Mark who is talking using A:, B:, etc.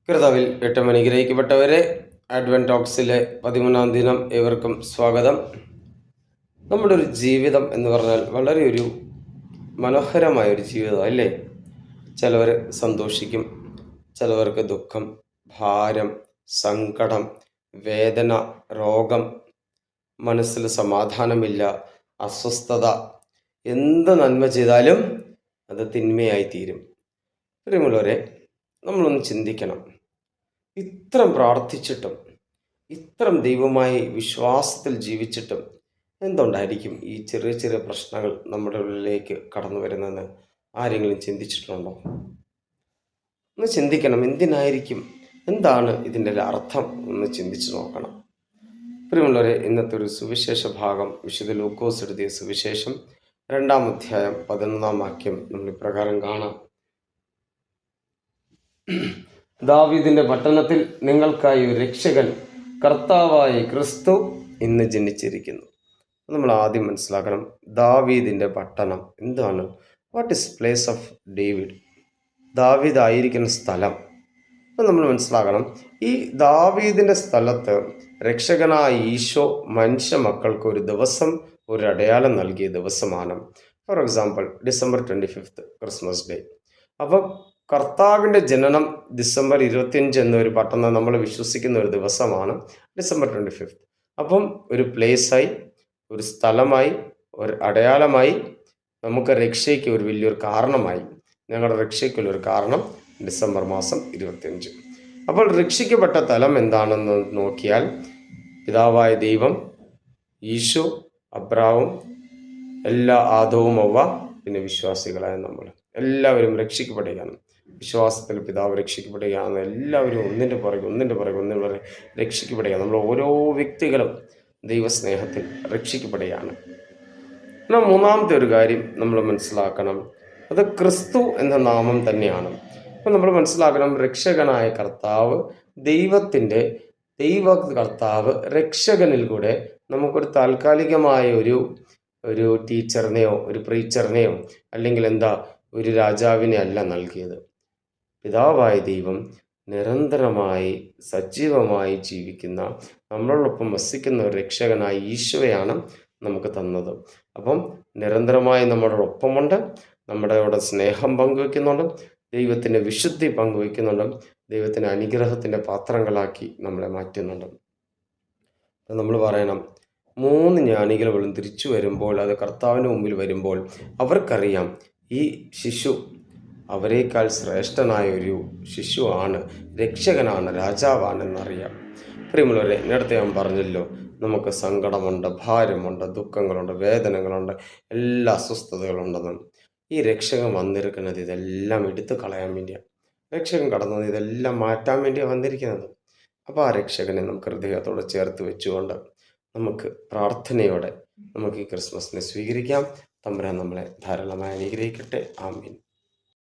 A: കർത്താവിൽ ഏറ്റവും അനുഗ്രഹിക്കപ്പെട്ടവരെ, അഡ്വെന്റ് ടോക്സിലെ 13-ാം ദിനം ഏവർക്കും സ്വാഗതം. നമ്മുടെ ഒരു ജീവിതം എന്ന് പറഞ്ഞാൽ വളരെ ഒരു മനോഹരമായൊരു ജീവിതം അല്ലേ? ചിലവർ സന്തോഷിക്കും, ചിലവർക്ക് ദുഃഖം, ഭാരം, സങ്കടം, വേദന, രോഗം, മനസ്സിൽ സമാധാനമില്ല, അസ്വസ്ഥത. എന്ത് നന്മ ചെയ്താലും അത് തിന്മയായി തീരും. പ്രിയമുള്ളവരെ, നമ്മളൊന്ന് ചിന്തിക്കണം. ഇത്രം പ്രാർത്ഥിച്ചിട്ടും ഇത്രം ദൈവമായി വിശ്വാസത്തിൽ ജീവിച്ചിട്ടും എന്തുകൊണ്ടായിരിക്കും ഈ ചെറിയ ചെറിയ പ്രശ്നങ്ങൾ നമ്മുടെ ഉള്ളിലേക്ക് കടന്നു വരുന്നതെന്ന് ആരെങ്കിലും ചിന്തിച്ചിട്ടുണ്ടോ? ഒന്ന് ചിന്തിക്കണം. എന്തിനായിരിക്കും? എന്താണ് ഇതിൻ്റെ അർത്ഥം? ഒന്ന് ചിന്തിച്ചു നോക്കണം. പ്രിയമുള്ളവരെ, ഇന്നത്തെ ഒരു സുവിശേഷ ഭാഗം വിശുദ്ധ ലൂക്കോസ് എഴുതിയ സുവിശേഷം 2-ാം അധ്യായം 11-ാം വാക്യം നമ്മൾ ഇപ്രകാരം കാണാം. ദാവീദിന്റെ പട്ടണത്തിൽ നിങ്ങൾക്കായി ഒരു രക്ഷകൻ, കർത്താവായ ക്രിസ്തു ഇന്ന് ജനിച്ചിരിക്കുന്നു. നമ്മൾ ആദ്യം മനസ്സിലാക്കണം, ദാവീദിന്റെ പട്ടണം എന്താണ്? What is place of David? ദാവീദ് ആയിരിക്കുന്ന സ്ഥലം. അപ്പം നമ്മൾ മനസ്സിലാക്കണം, ഈ ദാവീദിന്റെ സ്ഥലത്ത് രക്ഷകനായ ഈശോ മനുഷ്യ മക്കൾക്ക് ഒരു ദിവസം, ഒരു അടയാളം നൽകിയ ദിവസമാണ്. For example, December 25 Christmas day. അപ്പം കർത്താവിൻ്റെ ജനനം ഡിസംബർ 25 എന്നൊരു പട്ടണം നമ്മൾ വിശ്വസിക്കുന്ന ഒരു ദിവസമാണ് ഡിസംബർ 25. അപ്പം ഒരു പ്ലേസായി, ഒരു സ്ഥലമായി, ഒരു അടയാളമായി, നമുക്ക് രക്ഷയ്ക്ക് ഒരു വലിയൊരു കാരണമായി. ഞങ്ങളുടെ രക്ഷയ്ക്കുള്ളൊരു കാരണം ഡിസംബർ മാസം 25. അപ്പോൾ രക്ഷിക്കപ്പെട്ട തലം എന്താണെന്ന് നോക്കിയാൽ, പിതാവായ ദൈവം, ഈശോ, അബ്രാവും, എല്ലാ ആദവും അവ്വ, പിന്നെ വിശ്വാസികളായ നമ്മൾ എല്ലാവരും രക്ഷിക്കപ്പെടുകയാണ്. വിശ്വാസത്തിൽ പിതാവ് രക്ഷിക്കപ്പെടുകയാണ്. എല്ലാവരും ഒന്നിൻ്റെ പുറകെ രക്ഷിക്കപ്പെടുകയാണ്. നമ്മൾ ഓരോ വ്യക്തികളും ദൈവസ്നേഹത്തിൽ രക്ഷിക്കപ്പെടുകയാണ്. എന്നാൽ മൂന്നാമത്തെ ഒരു കാര്യം നമ്മൾ മനസ്സിലാക്കണം, അത് ക്രിസ്തു എന്ന നാമം തന്നെയാണ്. അപ്പം നമ്മൾ മനസ്സിലാക്കണം, രക്ഷകനായ കർത്താവ്, ദൈവ കർത്താവ് രക്ഷകനിൽ കൂടെ നമുക്കൊരു താൽക്കാലികമായ ഒരു ടീച്ചറിനെയോ ഒരു പ്രീച്ചറിനെയോ അല്ലെങ്കിൽ ഒരു രാജാവിനെ അല്ല നൽകിയത്. പിതാവായ ദൈവം നിരന്തരമായി സജീവമായി ജീവിക്കുന്ന, നമ്മളോടൊപ്പം വസിക്കുന്ന ഒരു രക്ഷകനായ ഈശോയാണ് നമുക്ക് തന്നത്. അപ്പം നിരന്തരമായി നമ്മുടെ ഒപ്പമുണ്ട്, നമ്മുടെ സ്നേഹം പങ്കുവയ്ക്കുന്നുണ്ട്, ദൈവത്തിൻ്റെ വിശുദ്ധി പങ്കുവയ്ക്കുന്നുണ്ട്, ദൈവത്തിൻ്റെ അനുഗ്രഹത്തിൻ്റെ പാത്രങ്ങളാക്കി നമ്മളെ മാറ്റുന്നുണ്ട്. നമ്മൾ പറയണം, 3 ജ്ഞാനികൾ പോലും തിരിച്ചു വരുമ്പോൾ, അത് കർത്താവിൻ്റെ മുമ്പിൽ വരുമ്പോൾ അവർക്കറിയാം ഈ ശിശു അവരേക്കാൾ ശ്രേഷ്ഠനായ ഒരു ശിശുവാണ്, രക്ഷകനാണ്, രാജാവാണെന്നറിയാം. പ്രിയമുള്ളവരെ, നേരത്തെ ഞാൻ പറഞ്ഞല്ലോ, നമുക്ക് സങ്കടമുണ്ട്, ഭാരമുണ്ട്, ദുഃഖങ്ങളുണ്ട്, വേദനകളുണ്ട്, എല്ലാ അസ്വസ്ഥതകളുണ്ടെന്നും. ഈ രക്ഷകൻ വന്നിരിക്കുന്നത് ഇതെല്ലാം എടുത്തു കളയാൻ വേണ്ടിയാണ്. രക്ഷകൻ കടന്നത് ഇതെല്ലാം മാറ്റാൻ വേണ്ടിയാണ് വന്നിരിക്കുന്നത്. അപ്പോൾ ആ രക്ഷകനെ നമുക്ക് ഹൃദയത്തോടെ ചേർത്ത് വെച്ചുകൊണ്ട് നമുക്ക് പ്രാർത്ഥനയോടെ നമുക്ക് ഈ ക്രിസ്മസിനെ സ്വീകരിക്കാം. തമ്പുരാൻ നമ്മളെ ധാരാളമായി അനുഗ്രഹിക്കട്ടെ. ആമീൻ.